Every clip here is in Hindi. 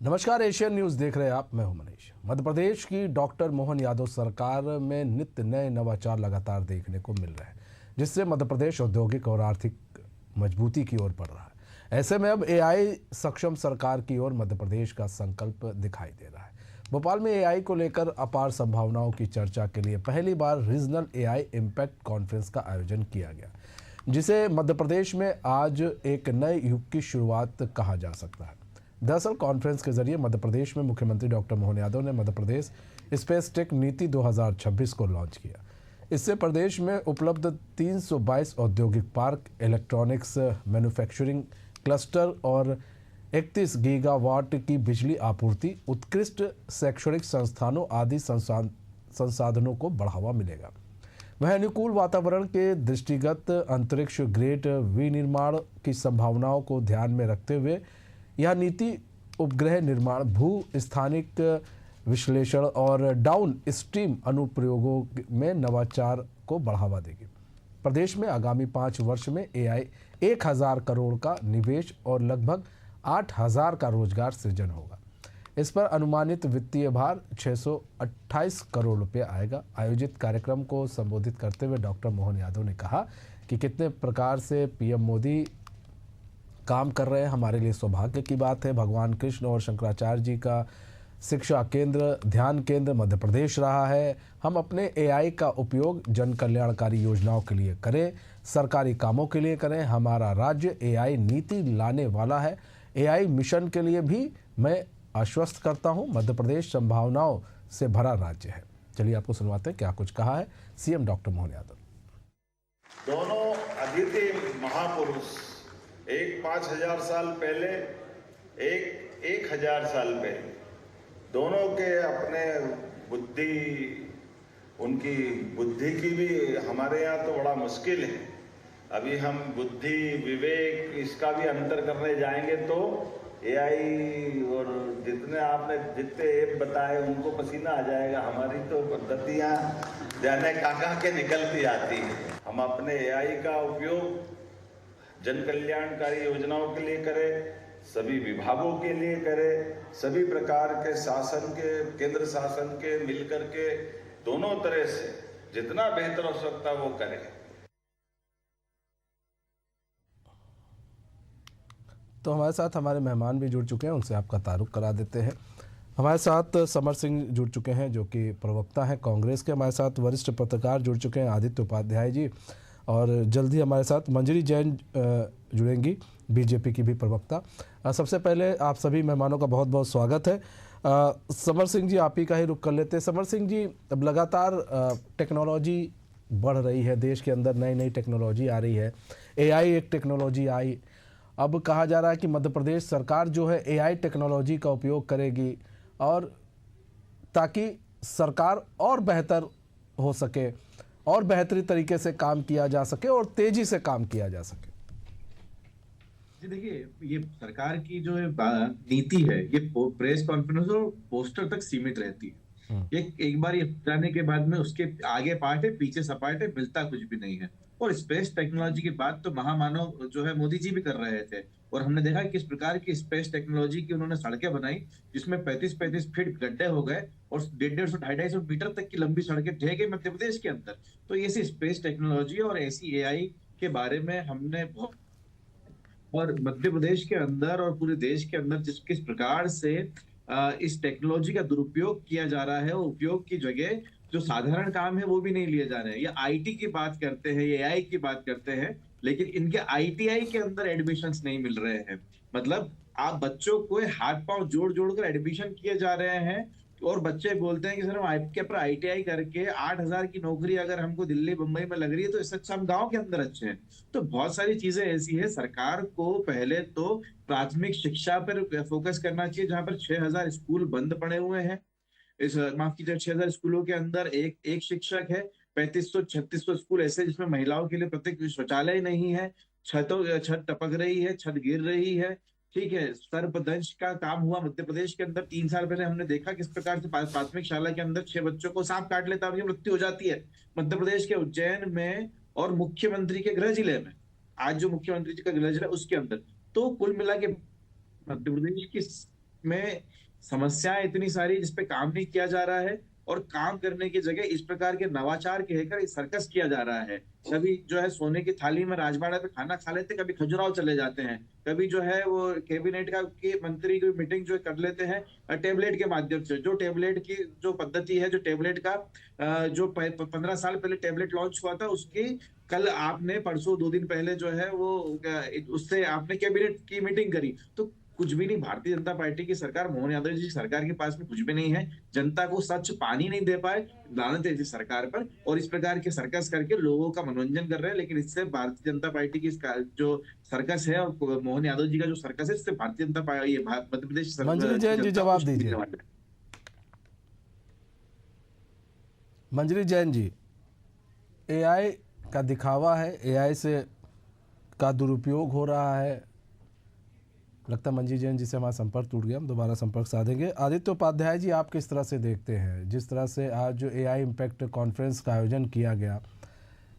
नमस्कार, एशियन न्यूज़ देख रहे हैं आप। मैं हूं मनीष। मध्य प्रदेश की डॉक्टर मोहन यादव सरकार में नित्य नए नवाचार लगातार देखने को मिल रहे हैं, जिससे मध्य प्रदेश औद्योगिक और आर्थिक मजबूती की ओर बढ़ रहा है। ऐसे में अब एआई सक्षम सरकार की ओर मध्य प्रदेश का संकल्प दिखाई दे रहा है। भोपाल में एआई को लेकर अपार संभावनाओं की चर्चा के लिए पहली बार रीजनल एआई इम्पैक्ट कॉन्फ्रेंस का आयोजन किया गया, जिसे मध्य प्रदेश में आज एक नए युग की शुरुआत कहा जा सकता है। दरअसल कॉन्फ्रेंस के जरिए मध्य प्रदेश में मुख्यमंत्री डॉक्टर मोहन यादव ने मध्य प्रदेश स्पेस टेक नीति 2026 को लॉन्च किया। इससे प्रदेश में उपलब्ध 322 औद्योगिक पार्क, इलेक्ट्रॉनिक्स मैन्युफैक्चरिंग क्लस्टर और 31 गीगावाट की बिजली आपूर्ति, उत्कृष्ट शैक्षणिक संस्थानों आदि संसाधनों को बढ़ावा मिलेगा। वह अनुकूल वातावरण के दृष्टिगत अंतरिक्ष ग्रेड विनिर्माण की संभावनाओं को ध्यान में रखते हुए यह नीति उपग्रह निर्माण, भू स्थानिक विश्लेषण और डाउन स्ट्रीम अनुप्रयोगों में नवाचार को बढ़ावा देगी। प्रदेश में आगामी 5 वर्ष में एआई 1000 करोड़ का निवेश और लगभग 8000 का रोजगार सृजन होगा। इस पर अनुमानित वित्तीय भार 628 करोड़ रुपये आएगा। आयोजित कार्यक्रम को संबोधित करते हुए डॉक्टर मोहन यादव ने कहा कि कितने प्रकार से पीएम मोदी काम कर रहे हैं, हमारे लिए सौभाग्य की बात है। भगवान कृष्ण और शंकराचार्य जी का शिक्षा केंद्र, ध्यान केंद्र मध्य प्रदेश रहा है। हम अपने एआई का उपयोग जन कल्याणकारी योजनाओं के लिए करें, सरकारी कामों के लिए करें। हमारा राज्य एआई नीति लाने वाला है। एआई मिशन के लिए भी मैं आश्वस्त करता हूं। मध्य प्रदेश संभावनाओं से भरा राज्य है। चलिए आपको सुनवाते हैं क्या कुछ कहा है सीएम डॉक्टर मोहन यादव। दोनों अद्वितीय महापुरुष, एक 5000 साल पहले, एक 1000 साल पहले, दोनों के अपने बुद्धि, उनकी बुद्धि की भी हमारे यहाँ तो बड़ा मुश्किल है। अभी हम बुद्धि, विवेक, इसका भी अंतर करने जाएंगे तो एआई और जितने ऐप बताए उनको पसीना आ जाएगा। हमारी तो पद्धतियाँ जाने कहाँ के निकलती आती हैं। हम अपने एआई का उपयोग जन कल्याणकारी योजनाओं के लिए करें, सभी विभागों के लिए करें, सभी प्रकार के शासन के, केंद्र शासन के मिलकर के दोनों तरह से जितना बेहतर हो सकता है वो करें। तो हमारे साथ हमारे मेहमान भी जुड़ चुके हैं, उनसे आपका तारुफ करा देते हैं। हमारे साथ समर सिंह जुड़ चुके हैं, जो कि प्रवक्ता हैं कांग्रेस के। हमारे साथ वरिष्ठ पत्रकार जुड़ चुके हैं, आदित्य उपाध्याय जी, और जल्द ही हमारे साथ मंजरी जैन जुड़ेंगी, बीजेपी की भी प्रवक्ता। सबसे पहले आप सभी मेहमानों का बहुत बहुत स्वागत है। समर सिंह जी, आप ही का ही रुख कर लेते हैं। समर सिंह जी, अब लगातार टेक्नोलॉजी बढ़ रही है, देश के अंदर नई नई टेक्नोलॉजी आ रही है। एआई एक टेक्नोलॉजी आई। अब कहा जा रहा है कि मध्य प्रदेश सरकार जो है एआई टेक्नोलॉजी का उपयोग करेगी, और ताकि सरकार और बेहतर हो सके और बेहतरी तरीके से काम किया जा सके और तेजी से काम किया जा सके। जी देखिए, ये सरकार की जो नीति है, ये प्रेस कॉन्फ्रेंस और पोस्टर तक सीमित रहती है। ये एक बार ये जाने के बाद में उसके आगे पार्ट है, पीछे सपाट है, मिलता कुछ भी नहीं है। और स्पेस टेक्नोलॉजी की बात तो महामानव जो है मोदी जी भी कर रहे थे, और हमने देखा किस प्रकार की स्पेस टेक्नोलॉजी की उन्होंने सड़कें बनाई, जिसमें 35-35 फीट गड्ढे हो गए और 150 250 मीटर तक की लंबी सड़कें ढह गई मध्य प्रदेश के अंदर। तो ऐसी स्पेस टेक्नोलॉजी और ऐसी एआई के बारे में हमने बहुत, और मध्य प्रदेश के अंदर और पूरे देश के अंदर किस प्रकार से इस टेक्नोलॉजी का दुरुपयोग किया जा रहा है, और उपयोग की जगह जो साधारण काम है वो भी नहीं लिए जा रहे हैं। ये आईटी की बात करते हैं, ये एआई की बात करते हैं, लेकिन इनके आईटीआई के अंदर एडमिशंस नहीं मिल रहे हैं। मतलब आप बच्चों को हाथ पांव जोड़ जोड़ कर एडमिशन किए जा रहे हैं, और बच्चे बोलते हैं कि सर हम आपके पर आईटीआई करके 8000 की नौकरी अगर हमको दिल्ली बंबई में लग रही है तो इससे अच्छा हम गाँव के अंदर अच्छे हैं। तो बहुत सारी चीजें ऐसी है, सरकार को पहले तो प्राथमिक शिक्षा पर फोकस करना चाहिए, जहां पर 6000 स्कूल बंद पड़े हुए हैं। इस माफ कीजिए, 6000 स्कूलों के अंदर एक शिक्षक है, 3500-3600 स्कूल ऐसे जिसमें महिलाओं के लिए प्रत्येक शौचालय नहीं है, छत टपक रही है, छत गिर रही है। ठीक है, सर्पदंश का काम हुआ मध्य प्रदेश के अंदर 3 साल पहले। हमने देखा किस प्रकार से प्राथमिक शाला के अंदर 6 बच्चों को सांप काट लेता है, उनकी मृत्यु हो जाती है मध्य प्रदेश के उज्जैन में और मुख्यमंत्री के गृह जिले में। आज जो मुख्यमंत्री जी का गृह जिला उसके अंदर, तो कुल मिला के मध्य प्रदेश की में समस्याएं इतनी सारी जिसपे काम नहीं किया जा रहा है, और काम करने की जगह इस प्रकार के नवाचार कहकर सर्कस किया जा रहा है। कभी जो है सोने की थाली में राजवाड़ा पे खाना खा लेते, कभी खजुराहो चले जाते हैं, कभी जो है वो कैबिनेट का के मंत्री की मीटिंग जो कर लेते हैं टेबलेट के माध्यम से। जो टेबलेट की जो पद्धति है, जो टेबलेट का जो 15 साल पहले टेबलेट लॉन्च हुआ था, उसकी कल आपने परसों 2 दिन पहले जो है वो उससे आपने कैबिनेट की मीटिंग करी। तो कुछ भी नहीं, भारतीय जनता पार्टी की सरकार, मोहन यादव जी की सरकार के पास में कुछ भी नहीं है। जनता को स्वच्छ पानी नहीं दे पाए, लानत है इस सरकार पर, और इस प्रकार के सर्कस करके लोगों का मनोरंजन कर रहे हैं। लेकिन इससे भारतीय जनता पार्टी की जो सर्कस है, और मोहन यादव जी का जो सर्कस है, इससे भारतीय जनता पार्टी, मध्य प्रदेश मंजरी जैन जी जनता जवाब कुछ दीजिए। मिलने वाला है। मंजरी जैन जी, एआई का दिखावा है, एआई से का दुरुपयोग हो रहा है। लगता है मंजरी जैन जी से हमारा संपर्क टूट गया, हम दोबारा संपर्क साधेंगे। आदित्य उपाध्याय जी, आप किस तरह से देखते हैं जिस तरह से आज जो एआई इम्पैक्ट कॉन्फ्रेंस का आयोजन किया गया,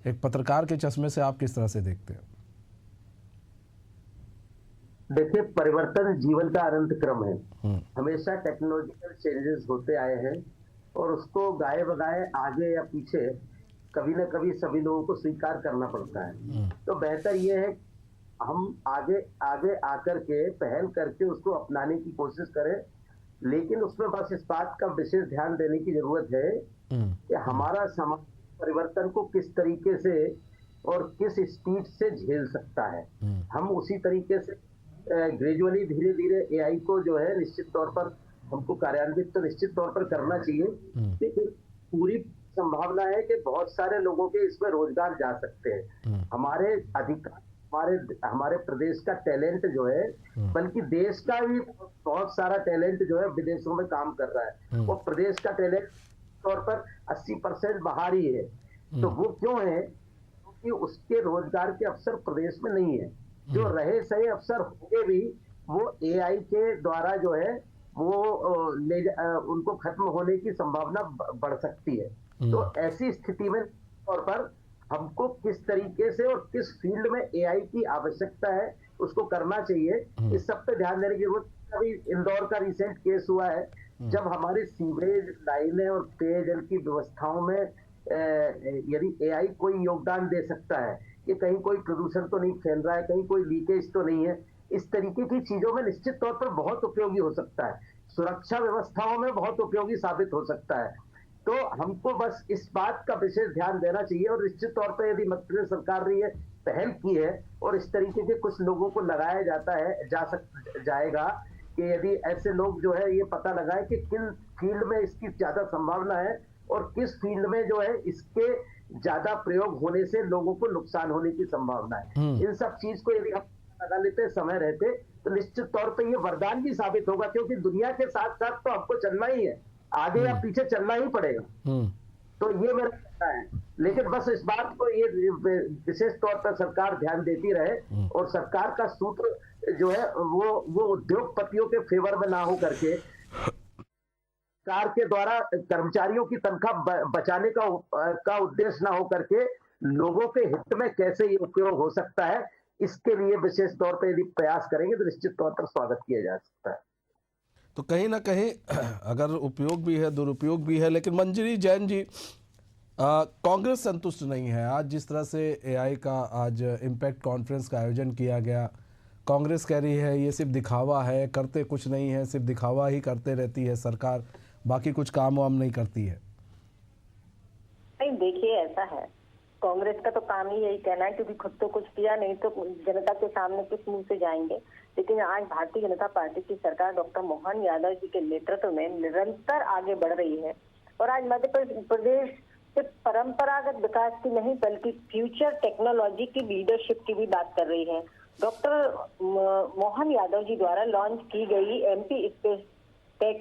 एक पत्रकार के चश्मे से आप किस तरह से देखते हैं? देखिए, परिवर्तन जीवन का अनंत क्रम है। हमेशा टेक्नोलॉजिकल चेंजेस होते आए हैं और उसको गाए बगाए आगे या पीछे कभी ना कभी सभी लोगों को स्वीकार करना पड़ता है। तो बेहतर यह है हम आगे आगे आकर के पहल करके उसको अपनाने की कोशिश करें, लेकिन उसमें बस इस बात का विशेष ध्यान देने की जरूरत है कि हमारा समाज परिवर्तन को किस तरीके से और किस स्पीड से झेल सकता है। हम उसी तरीके से ग्रेजुअली धीरे धीरे एआई को जो है निश्चित तौर पर हमको कार्यान्वित तो निश्चित तौर पर करना चाहिए, लेकिन पूरी संभावना है कि बहुत सारे लोगों के इसमें रोजगार जा सकते हैं। हमारे अधिकार हमारे प्रदेश का टैलेंट जो है, बल्कि देश का भी बहुत सारा टैलेंट जो है विदेशों में काम कर रहा है। वो प्रदेश का टैलेंट तौर पर 80% बाहर ही है। तो वो क्यों है? क्योंकि उसके रोजगार के अवसर प्रदेश में नहीं है। जो रहे सही अवसर होंगे भी, वो एआई के द्वारा जो है वो उनको खत्म होने की संभावना बढ़ सकती है। तो ऐसी स्थिति में तौर पर हमको किस तरीके से और किस फील्ड में एआई की आवश्यकता है उसको करना चाहिए, इस सब पे ध्यान देने की जरूरत। अभी इंदौर का रिसेंट केस हुआ है, जब हमारी सीवरेज लाइनें और पेयजल की व्यवस्थाओं में यदि एआई कोई योगदान दे सकता है कि कहीं कोई प्रदूषण तो नहीं फैल रहा है, कहीं कोई लीकेज तो नहीं है, इस तरीके की चीजों में निश्चित तौर पर बहुत उपयोगी हो सकता है। सुरक्षा व्यवस्थाओं में बहुत उपयोगी साबित हो सकता है। तो हमको बस इस बात का विशेष ध्यान देना चाहिए, और निश्चित तौर पर यदि मध्य प्रदेश सरकार ने ये पहल की है और इस तरीके के कुछ लोगों को लगाया जाएगा कि यदि ऐसे लोग जो है ये पता लगाए कि किन फील्ड में इसकी ज्यादा संभावना है और किस फील्ड में जो है इसके ज्यादा प्रयोग होने से लोगों को नुकसान होने की संभावना है, इन सब चीज को यदि हम लगा लेते समय रहते तो निश्चित तौर पर ये वरदान भी साबित होगा, क्योंकि दुनिया के साथ साथ तो हमको चलना ही है, आगे या पीछे चलना ही पड़ेगा। तो ये मेरा कहना है। लेकिन बस इस बात को ये विशेष तौर पर सरकार ध्यान देती रहे, और सरकार का सूत्र जो है वो उद्योगपतियों के फेवर में ना हो करके सरकार के द्वारा कर्मचारियों की तनख्वाह बचाने का उद्देश्य ना हो करके लोगों के हित में कैसे ये उपयोग हो सकता है, इसके लिए विशेष तौर पर यदि प्रयास करेंगे तो निश्चित तौर पर स्वागत किया जा सकता है। तो कहीं ना कहीं अगर उपयोग भी है, दुरुपयोग भी है, लेकिन मंजरी जैन जी, कांग्रेस संतुष्ट नहीं है। आज जिस तरह से एआई का आज इम्पैक्ट कॉन्फ्रेंस का आयोजन किया गया, कांग्रेस कह रही है ये सिर्फ दिखावा है, करते कुछ नहीं है, सिर्फ दिखावा ही करते रहती है सरकार, बाकी कुछ काम वाम नहीं करती है। नहीं, देखिए ऐसा है, कांग्रेस का तो काम ही यही कहना है, क्योंकि खुद तो कुछ किया नहीं तो जनता के सामने किस मुंह से जाएंगे। लेकिन आज भारतीय जनता पार्टी की सरकार डॉक्टर मोहन यादव जी के नेतृत्व में निरंतर आगे बढ़ रही है, और आज मध्य प्रदेश सिर्फ परंपरागत विकास की नहीं बल्कि फ्यूचर टेक्नोलॉजी की लीडरशिप की भी बात कर रही है। डॉक्टर मोहन यादव जी द्वारा लॉन्च की गई एमपी स्पेस टेक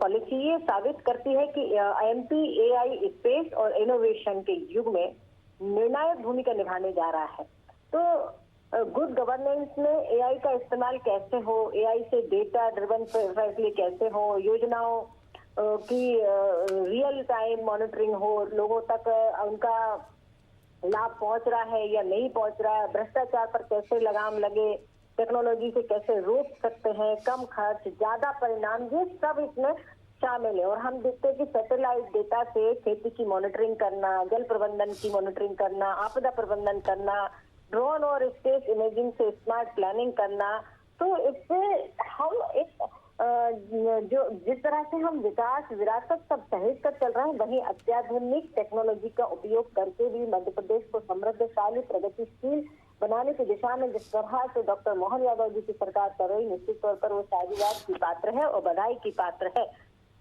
पॉलिसी ये साबित करती है कि एमपी एआई स्पेस और इनोवेशन के युग में निर्णायक भूमिका निभाने जा रहा है। तो गुड गवर्नेंस में एआई का इस्तेमाल कैसे हो, एआई से डेटा ड्रिवन फैसले कैसे हो, योजनाओं की रियल टाइम मॉनिटरिंग हो, लोगों तक उनका लाभ पहुंच रहा है या नहीं पहुंच रहा है, भ्रष्टाचार पर कैसे लगाम लगे, टेक्नोलॉजी से कैसे रोक सकते हैं, कम खर्च ज्यादा परिणाम, ये सब इसमें शामिल है। और हम देखते हैं कि सैटेलाइट डेटा से खेती की मॉनिटरिंग करना, जल प्रबंधन की मॉनिटरिंग करना, आपदा प्रबंधन करना, ड्रोन और स्पेस इमेजिंग से स्मार्ट प्लानिंग करना, तो इससे हम एक जो जिस तरह से हम विकास विरासत सब सहेज कर चल रहे हैं, वहीं अत्याधुनिक टेक्नोलॉजी का उपयोग करके भी मध्य प्रदेश को समृद्धशाली प्रगतिशील बनाने की दिशा में जिस तरह से डॉक्टर मोहन यादव जी की सरकार कर रही, निश्चित तौर पर वो साधुवाद की पात्र है और बधाई की पात्र है।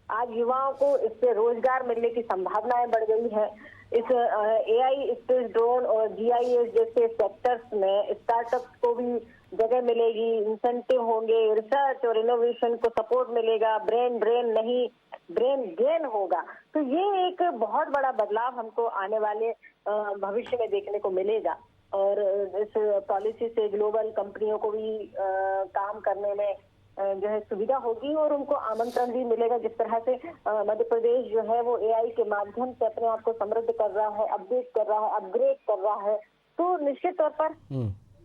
आज युवाओं को इससे रोजगार मिलने की संभावनाएं बढ़ गई है। इस एआई, स्पेस, ड्रोन और जीआईएस जैसे सेक्टर्स में स्टार्टअप्स को भी जगह मिलेगी, इंसेंटिव होंगे, रिसर्च और इनोवेशन को सपोर्ट मिलेगा, ब्रेन ड्रेन नहीं ब्रेन गेन होगा। तो ये एक बहुत बड़ा बदलाव हमको आने वाले भविष्य में देखने को मिलेगा। और इस पॉलिसी से ग्लोबल कंपनियों को भी काम करने में जो है सुविधा होगी और उनको आमंत्रण भी मिलेगा। जिस तरह से मध्य प्रदेश जो है वो एआई के माध्यम से अपने आप को समृद्ध कर रहा है, अपडेट कर रहा है, अपग्रेड कर रहा है, तो निश्चित तौर पर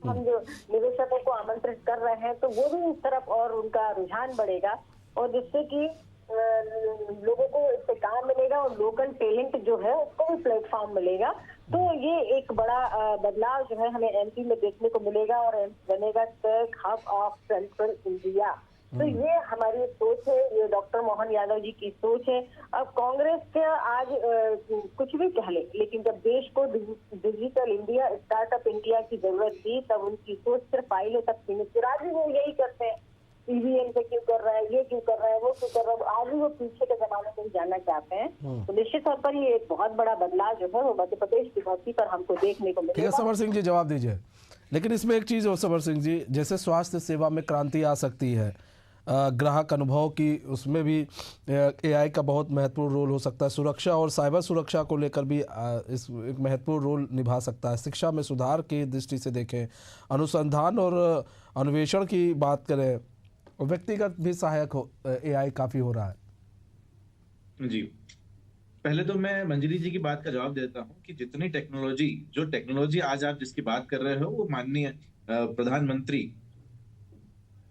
हम जो निवेशकों को आमंत्रित कर रहे हैं तो वो भी इस तरफ और उनका रुझान बढ़ेगा और जिससे कि लोगों को इससे काम मिलेगा और लोकल टैलेंट जो है उसको भी प्लेटफॉर्म मिलेगा। तो ये एक बड़ा बदलाव जो है हमें एमपी में देखने को मिलेगा और बनेगा tech hub of central India. तो ये हमारी सोच है, ये डॉक्टर मोहन यादव जी की सोच है। अब कांग्रेस के आज कुछ भी कह ले, लेकिन जब देश को डिजिटल इंडिया, स्टार्टअप इंडिया की जरूरत थी तब उनकी सोच सिर्फ फाइलें तक सीमित थी। आज भी वो यही करते हैं, ईवीएम से क्यों कर रहा है, ये क्यों कर रहा है, वो क्यों कर रहा है, आज भी वो पीछे के जमाने में जानना चाहते हैं। तो निश्चित तौर पर ये एक बहुत बड़ा बदलाव जो है वो मध्य प्रदेश की धरती पर हमको देखने को मिलेगा। ठीक है समर सिंह जी, जवाब दीजिए। लेकिन इसमें एक चीज़ हो समर सिंह जी, जैसे स्वास्थ्य सेवा में क्रांति आ सकती है, ग्राहक अनुभव की उसमें भी एआई का बहुत महत्वपूर्ण रोल हो सकता है, सुरक्षा और साइबर सुरक्षा को लेकर भी इस एक महत्वपूर्ण रोल निभा सकता है। शिक्षा में सुधार की दृष्टि से देखें, अनुसंधान और अन्वेषण की बात करें, व्यक्तिगत भी सहायक हो एआई काफ़ी हो रहा है। जी, पहले तो मैं मंजरी जी की बात का जवाब देता हूं कि जितनी टेक्नोलॉजी आज आप जिसकी बात कर रहे हो वो माननीय प्रधानमंत्री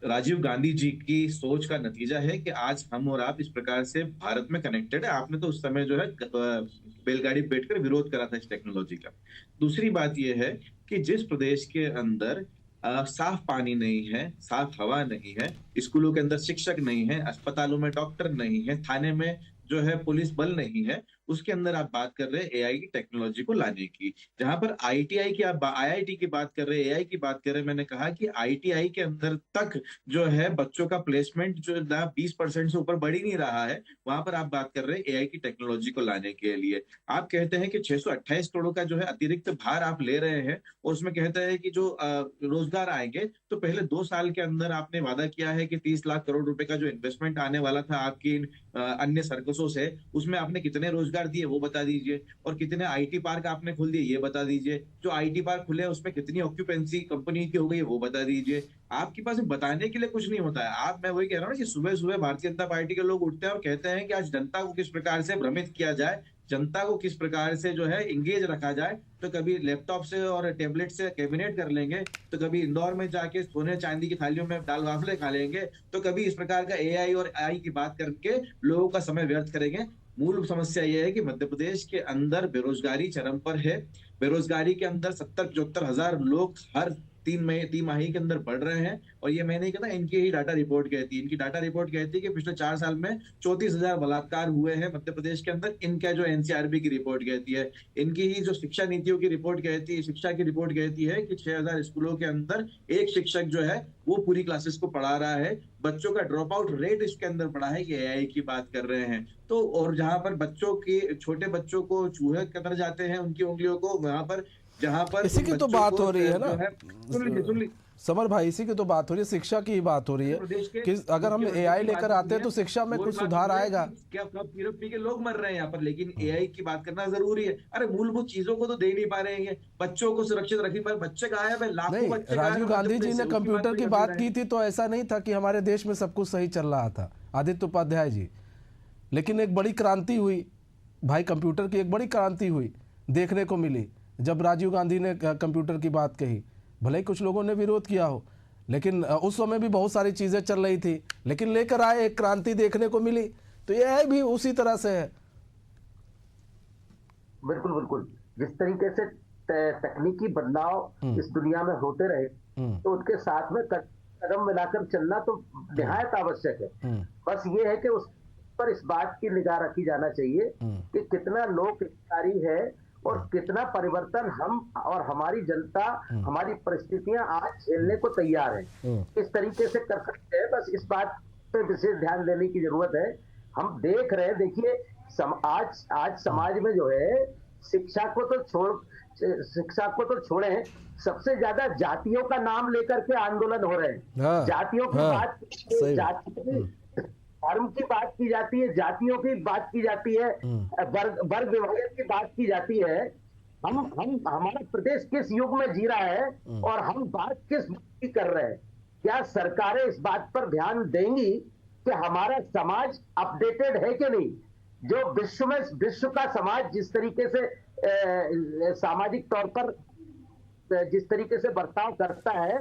राजीव गांधी जी की सोच का नतीजा है कि आज हम और आप इस प्रकार से भारत में कनेक्टेड है। आपने तो उस समय जो है बैलगाड़ी पे बैठकर विरोध करा था इस टेक्नोलॉजी का। दूसरी बात यह है कि जिस प्रदेश के अंदर साफ पानी नहीं है, साफ हवा नहीं है, स्कूलों के अंदर शिक्षक नहीं है, अस्पतालों में डॉक्टर नहीं है, थाने में जो है पुलिस बल नहीं है, उसके अंदर आप बात कर रहे हैं एआई की टेक्नोलॉजी को लाने की। जहां पर आईटीआई की आप आईआईटी की बात कर रहे हैं, एआई की बात कर रहे हैं, मैंने कहा कि आईटीआई के अंदर तक जो है बच्चों का प्लेसमेंट जो 20% से ऊपर बढ़ ही नहीं रहा है। वहां पर आप बात कर रहे हैं एआई की टेक्नोलॉजी को लाने के लिए। आप कहते हैं कि 628 करोड़ का जो है अतिरिक्त भार आप ले रहे हैं और उसमें कहते हैं कि जो रोजगार आएंगे, तो पहले 2 साल के अंदर आपने वादा किया है कि 30 लाख करोड़ रुपए का जो इन्वेस्टमेंट आने वाला था आपकी अन्य सर्कसों से, उसमें आपने कितने रोजगार दिए वो बता दीजिए, और कितने आईटी पार्क आपने खोल दिए ये बता दीजिए। जो आईटी पार्क खुले हैं उसमें कितनी ऑक्यूपेंसी कंपनी की हो गई वो बता दीजिए। आपके पास बताने के लिए कुछ नहीं होता है। मैं वही कह रहा हूँ कि सुबह सुबह भारतीय जनता पार्टी के लोग उठते हैं और कहते हैं कि आज जनता को किस प्रकार से भ्रमित किया जाए, जनता को किस प्रकार से जो है इंगेज रखा जाए। तो कभी लैपटॉप से और टैबलेट से कैबिनेट कर लेंगे, तो कभी इंदौर में जाके सोने चांदी की थालियों में दाल वाफले खा लेंगे, तो कभी इस प्रकार का एआई और आई की बात करके लोगों का समय व्यर्थ करेंगे। मूल समस्या यह है कि मध्य प्रदेश के अंदर बेरोजगारी चरम पर है। बेरोजगारी के अंदर 70-75 हजार लोग हर 3 तिमाही के अंदर बढ़ रहे हैं। और ये मैं नहीं कहता, इनकी ही डाटा रिपोर्ट कहती है। इनकी डाटा रिपोर्ट कहती है कि पिछले 4 साल में 34,000 बलात्कार हुए हैं मध्य प्रदेश के अंदर। इनका जो एनसीआरबी की रिपोर्ट कहती है, इनकी ही जो शिक्षा नीतियों की रिपोर्ट कहती है, शिक्षा की रिपोर्ट कहती है कि 6,000 स्कूलों के अंदर एक शिक्षक जो है वो पूरी क्लासेस को पढ़ा रहा है। बच्चों का ड्रॉप आउट रेट इसके अंदर बढ़ा है कि एआई की बात कर रहे हैं तो। और जहां पर बच्चों के छोटे बच्चों को चूहे कतर जाते हैं उनकी उंगलियों को, वहां पर जहां पर इसी की तो बात हो रही है ना, सुन लीजिए समर भाई, इसी की तो बात हो रही है, शिक्षा की ही बात हो रही है कि अगर हम एआई लेकर आते हैं तो शिक्षा में कुछ सुधार आएगा। क्या पीरप पी के लोग मर रहे हैं यहाँ पर, लेकिन एआई की बात करना जरूरी है। अरे मूलभूत चीजों को तो दे नहीं पा रहे हैं, बच्चों को सुरक्षित रख नहीं पा रहे। बच्चे गायब है, लाखों बच्चे। राजीव गांधी जी ने कंप्यूटर की बात की थी तो ऐसा नहीं था कि हमारे देश में सब कुछ सही चल रहा था, आदित्य उपाध्याय जी। लेकिन एक बड़ी क्रांति हुई भाई, कंप्यूटर की एक बड़ी क्रांति हुई, देखने को मिली जब राजीव गांधी ने कंप्यूटर की बात कही। भले ही कुछ लोगों ने विरोध किया हो, लेकिन उस समय भी बहुत सारी चीज़ें चल रही थी, लेकिन लेकर आए, एक क्रांति देखने को मिली। तो AI भी उसी तरह से है। बिल्कुल बिल्कुल, जिस तरीके से तकनीकी बदलाव इस दुनिया में होते रहे, तो उनके साथ में कदम मिलाकर चलना तो निहायत आवश्यक है। बस ये है कि उस पर इस बात की निगाह रखी जाना चाहिए कि कितना लोकहितकारी है और कितना परिवर्तन हम और हमारी जनता, हमारी परिस्थितियां आज झेलने को तैयार है। इस तरीके से कर सकते हैं, बस इस बात पे विशेष ध्यान देने की जरूरत है। हम देख रहे हैं, देखिए आज समाज में जो है शिक्षा को तो छोड़े, सबसे ज्यादा जातियों का नाम लेकर के आंदोलन हो रहे हैं। हाँ, जातियों की बात, धर्म की बात की जाती है, जातियों की बात की जाती है, वर्ग विभाजन की बात की जाती है। हम हमारा प्रदेश किस युग में जी रहा है और हम बात किस बात की कर रहे हैं? क्या सरकारें इस बात पर ध्यान देंगी कि हमारा समाज अपडेटेड है कि नहीं? जो विश्व का समाज जिस तरीके से सामाजिक तौर पर जिस तरीके से बर्ताव करता है,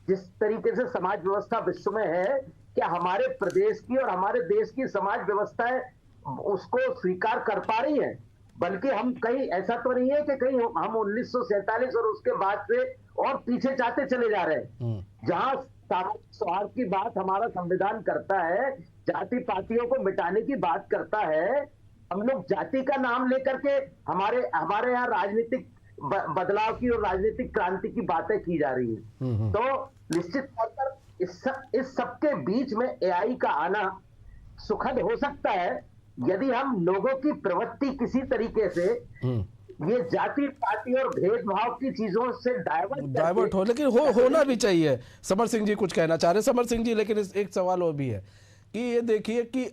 जिस तरीके से समाज व्यवस्था विश्व में है, क्या हमारे प्रदेश की और हमारे देश की समाज व्यवस्थाएं उसको स्वीकार कर पा रही है? बल्कि हम कहीं, ऐसा तो नहीं है कि कहीं हम 1947 और उसके बाद से और पीछे जाते चले जा रहे हैं। जहां सामाजिक सौहार्द की बात हमारा संविधान करता है, जाति पातियों को मिटाने की बात करता है, हम लोग जाति का नाम लेकर के हमारे यहाँ राजनीतिक बदलाव की और राजनीतिक क्रांति की बातें की जा रही है। तो निश्चित तौर पर इस सब के बीच में AI का आना सुखद हो सकता है यदि हम लोगों की प्रवृत्ति किसी तरीके से ये जाति पाति और भेदभाव की चीजों से डाइवर्ट हो। लेकिन होना भी चाहिए। समर सिंह जी कुछ कहना चाह रहे। समर सिंह जी, लेकिन एक सवाल और भी है कि ये देखिए कि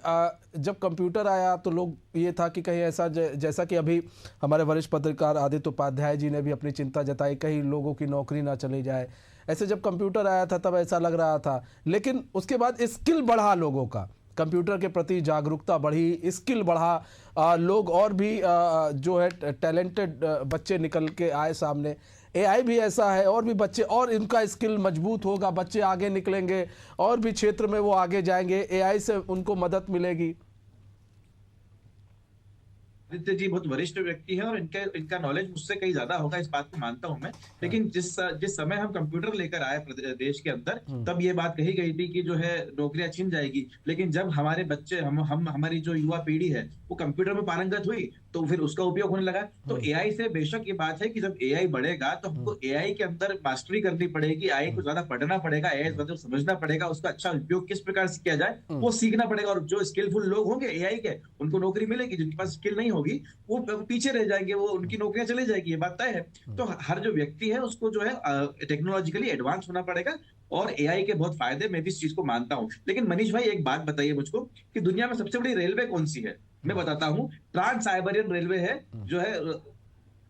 जब कंप्यूटर आया तो लोग ये था कि कहीं ऐसा जैसा कि अभी हमारे वरिष्ठ पत्रकार आदित्य उपाध्याय जी ने भी अपनी चिंता जताई, कहीं लोगों की नौकरी ना चली जाए। ऐसे जब कंप्यूटर आया था तब ऐसा लग रहा था, लेकिन उसके बाद स्किल बढ़ा, लोगों का कंप्यूटर के प्रति जागरूकता बढ़ी, स्किल बढ़ा, लोग और भी जो है टैलेंटेड बच्चे निकल के आए सामने। AI भी ऐसा है, और भी बच्चे, और इनका स्किल मजबूत होगा, बच्चे आगे निकलेंगे और भी क्षेत्र में वो आगे जाएंगे, AI से उनको मदद मिलेगी। आदित्य जी बहुत वरिष्ठ व्यक्ति है और इनका नॉलेज मुझसे कहीं ज्यादा होगा, इस बात को मानता हूं मैं। लेकिन जिस समय हम कंप्यूटर लेकर आए देश के अंदर, तब ये बात कही गई थी कि जो है नौकरियां छिन जाएगी। लेकिन जब हमारे बच्चे हमारी जो युवा पीढ़ी है वो कंप्यूटर में पारंगत हुई तो फिर उसका उपयोग होने लगा। तो AI से बेशक ये बात है कि जब AI बढ़ेगा तो हमको AI के अंदर मास्टरी करनी पड़ेगी, AI को ज्यादा पढ़ना पड़ेगा, AI को समझना पड़ेगा, उसका अच्छा उपयोग किस प्रकार से किया जाए वो सीखना पड़ेगा। और जो स्किलफुल लोग होंगे AI के, उनको नौकरी मिलेगी। जिनके पास स्किल नहीं होगी वो पीछे रह जाएंगे, वो उनकी नौकरियां चली जाएगी, ये बात तय है। तो हर जो व्यक्ति है उसको जो है टेक्नोलॉजिकली एडवांस होना पड़ेगा और AI के बहुत फायदे, मैं भी इस चीज को मानता हूं। लेकिन मनीष भाई एक बात बताइए मुझको कि दुनिया में सबसे बड़ी रेलवे कौन सी है? मैं बताता हूं, ट्रांस साइबेरियन रेलवे है जो है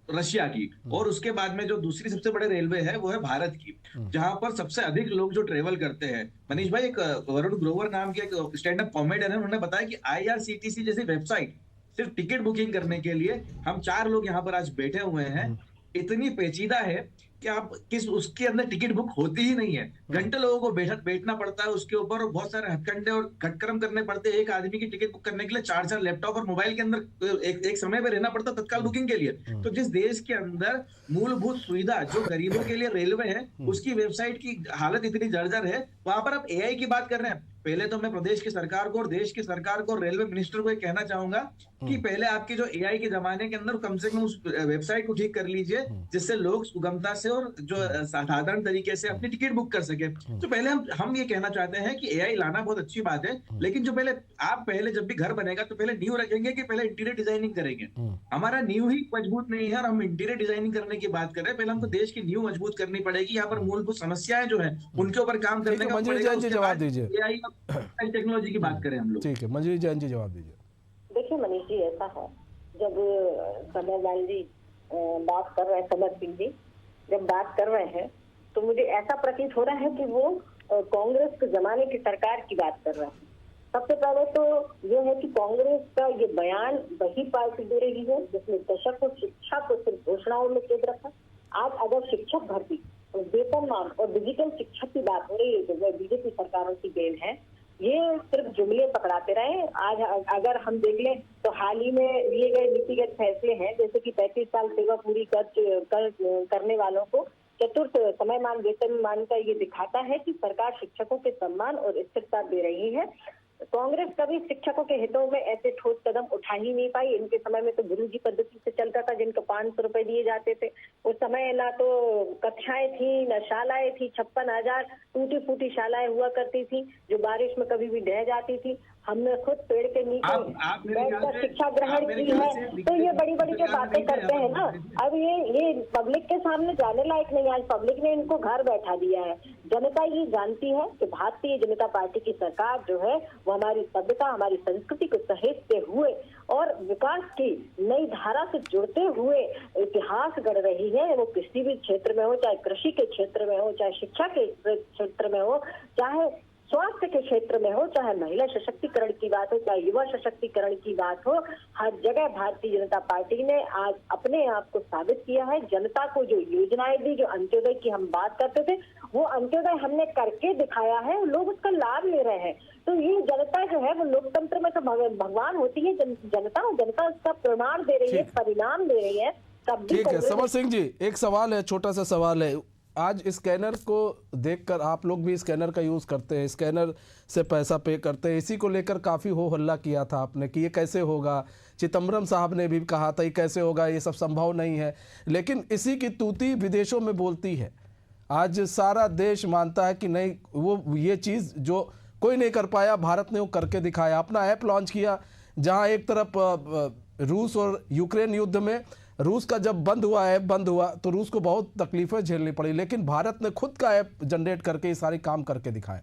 रशिया की, और उसके बाद में जो दूसरी सबसे बड़े रेलवे है वो है भारत की, जहां पर सबसे अधिक लोग जो ट्रेवल करते हैं। मनीष भाई, एक वरुण ग्रोवर नाम के एक स्टैंड अप कॉमेडियन है, उन्होंने बताया कि IRCTC जैसी वेबसाइट सिर्फ टिकट बुकिंग करने के लिए हम 4 लोग यहाँ पर आज बैठे हुए हैं, इतनी पेचीदा है कि आप उसके अंदर टिकट बुक होती ही नहीं है। घंटे लोगों को बैठना पड़ता है उसके ऊपर, और बहुत सारे हथकंडे और घटकर्म करने पड़ते हैं। एक आदमी की टिकट बुक करने के लिए 4 लैपटॉप और मोबाइल के अंदर एक समय पे रहना पड़ता है तत्काल बुकिंग के लिए। तो जिस देश के अंदर मूलभूत सुविधा जो गरीबों के लिए रेलवे है, उसकी वेबसाइट की हालत इतनी जर्जर है, वहां पर आप AI की बात कर रहे हैं। पहले तो मैं प्रदेश की सरकार को और देश की सरकार को और रेलवे मिनिस्टर को ये कहना चाहूंगा कि पहले आपके जो AI के जमाने के अंदर कम से कम उस वेबसाइट को ठीक कर लीजिए, जिससे लोग सुगमता से और जो साधारण तरीके से अपनी टिकट बुक कर सके। तो पहले हम ये कहना चाहते हैं कि AI लाना बहुत अच्छी बात है, लेकिन जो पहले जब भी घर बनेगा तो पहले नींव रखेंगे कि पहले इंटीरियर डिजाइनिंग करेंगे। हमारा नींव ही मजबूत नहीं है और हम इंटीरियर डिजाइनिंग करने की बात कर रहे हैं। पहले हमको देश की नींव मजबूत करनी पड़ेगी, यहाँ पर मूलभूत समस्याएं जो है उनके ऊपर काम करने का पड़ेगा। जवाब दीजिए, टेक्नोलॉजी की बात करें हम लोग। ठीक है, मंजरी जैन जी जवाब दीजिए। देखिए मनीष जी, ऐसा है, जब समरलाल जी बात कर रहे हैं, समर सिंह जी जब बात कर रहे हैं, तो मुझे ऐसा प्रतीत हो रहा है कि वो कांग्रेस के जमाने की सरकार की बात कर रहे हैं। सबसे पहले तो ये है कि कांग्रेस का ये बयान वही पार्टी दे रही है जिसने दशकों शिक्षा को सिर्फ घोषणाओं में कैद रखा। आज अगर शिक्षक भर्ती वेतनमान और डिजिटल शिक्षा की बात हो रही है जो बीजेपी सरकारों की देन है, ये सिर्फ जुमले पकड़ाते रहे। आज अगर हम देख लें तो हाल ही में लिए गए नीतिगत फैसले हैं, जैसे कि 35 साल सेवा पूरी करने वालों को चतुर्थ समयमान वेतनमान का ये दिखाता है कि सरकार शिक्षकों के सम्मान और स्थिरता दे रही है। कांग्रेस कभी शिक्षकों के हितों में ऐसे ठोस कदम उठा ही नहीं पाई। इनके समय में तो गुरुजी पद्धति से चलता था, जिनको 500 रुपए दिए जाते थे। उस समय ना तो कक्षाएं थी, न शालाएं थी। 56,000 टूटी फूटी शालाएं हुआ करती थी जो बारिश में कभी भी ढह जाती थी। हमने खुद पेड़ के नीचे बैठकर शिक्षा ग्रहण की है। तो ये बड़ी बड़ी जो बातें करते हैं ना, अब ये पब्लिक के सामने जाने लायक नहीं है। आज पब्लिक ने इनको घर बैठा दिया है। जनता ये जानती है कि भारतीय जनता पार्टी की सरकार जो है वो हमारी सभ्यता, हमारी संस्कृति को सहेजते हुए और विकास की नई धारा से जुड़ते हुए इतिहास गढ़ रही है। वो किसी भी क्षेत्र में हो, चाहे कृषि के क्षेत्र में हो, चाहे शिक्षा के क्षेत्र में हो, चाहे स्वास्थ्य के क्षेत्र में हो, चाहे महिला सशक्तिकरण की बात हो, चाहे युवा सशक्तिकरण की बात हो, हर जगह भारतीय जनता पार्टी ने आज अपने आप को साबित किया है। जनता को जो योजनाएं दी, जो अंत्योदय की हम बात करते थे, वो अंत्योदय हमने करके दिखाया है। लोग उसका लाभ ले रहे हैं। तो ये जनता जो है वो लोकतंत्र में तो भगवान होती है जनता उसका प्रमाण दे रही है, परिणाम दे रही है। ठीक है समर सिंह जी, एक सवाल है, छोटा सा सवाल है। आज स्कैनर को देखकर आप लोग भी स्कैनर का यूज़ करते हैं, स्कैनर से पैसा पे करते हैं, इसी को लेकर काफ़ी हो हल्ला किया था आपने कि ये कैसे होगा। चिदम्बरम साहब ने भी कहा था ये कैसे होगा, ये सब संभव नहीं है। लेकिन इसी की तूती विदेशों में बोलती है। आज सारा देश मानता है कि नहीं, वो ये चीज़ जो कोई नहीं कर पाया, भारत ने वो करके दिखाया। अपना ऐप लॉन्च किया, जहाँ एक तरफ रूस और यूक्रेन युद्ध में रूस का जब ऐप बंद हुआ तो रूस को बहुत तकलीफें झेलनी पड़ी, लेकिन भारत ने खुद का ऐप जनरेट करके ये सारे काम करके दिखाए।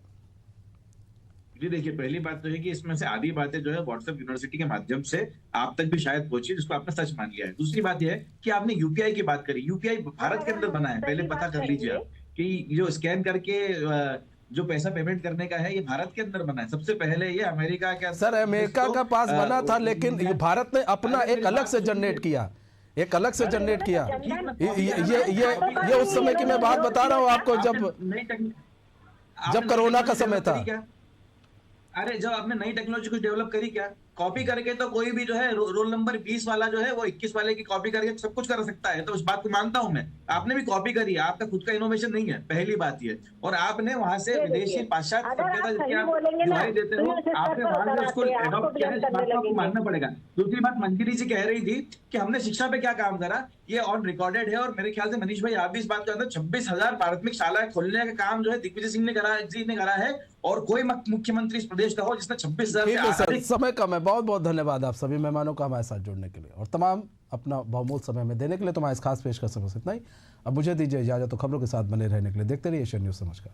जी देखिए, पहली बात तो है कि इसमें से आधी बातें जो है व्हाट्सएप यूनिवर्सिटी के माध्यम से आप तक भी शायद पहुंची, जिसको आपने सच मान लिया है। दूसरी बात यह है कि आपने यूपीआई की बात करी। यूपीआई भारत के अंदर बना है, पहले पता कर लीजिए आप कि जो स्कैन करके जो पैसा पेमेंट करने का है ये भारत के अंदर बना है। सबसे पहले ये अमेरिका के सर अमेरिका का पास बना था, लेकिन भारत ने अपना एक अलग से जनरेट किया, एक अलग से जनरेट किया। ये उस समय की मैं बात बता रहा हूँ आपको, जब कोरोना का समय था। अरे जब आपने नई टेक्नोलॉजी को डेवलप करी क्या? कॉपी करके तो कोई भी जो है रोल नंबर 20 वाला जो है वो 21 वाले की कॉपी करके सब कुछ कर सकता है। तो उस बात को मानता हूं मैं। आपने भी कॉपी करी है, आपका खुद का इनोवेशन नहीं है, पहली बात ये। और आपने वहां से विदेशी पाश्चात्य सभ्यता जिसकी आप दुहाई देते हो, आपने वहां से उसको एडॉप्ट किया है, इस बात को आपको मानना पड़ेगा। दूसरी बात, मंजरी जी कह रही थी कि हमने शिक्षा पे क्या काम करा, ये ऑन रिकॉर्डेड है। और मेरे ख्याल से मनीष भाई आप भी इस बात को जानते हैं, 26,000 प्राथमिक शालाएं खोलने का काम जो है दिग्विजय सिंह ने करा है। और कोई मुख्यमंत्री इस प्रदेश का हो जिसने 26,000 समय कम है। बहुत बहुत धन्यवाद आप सभी मेहमानों का हमारे साथ जुड़ने के लिए और तमाम अपना बहुमूल्य समय में देने के लिए। तुम्हारा इस खास पेशकश से इतना ही। अब मुझे दीजिए इजाजत, तो खबरों के साथ बने रहने के लिए देखते रहिए एशियन न्यूज़। नमस्कार।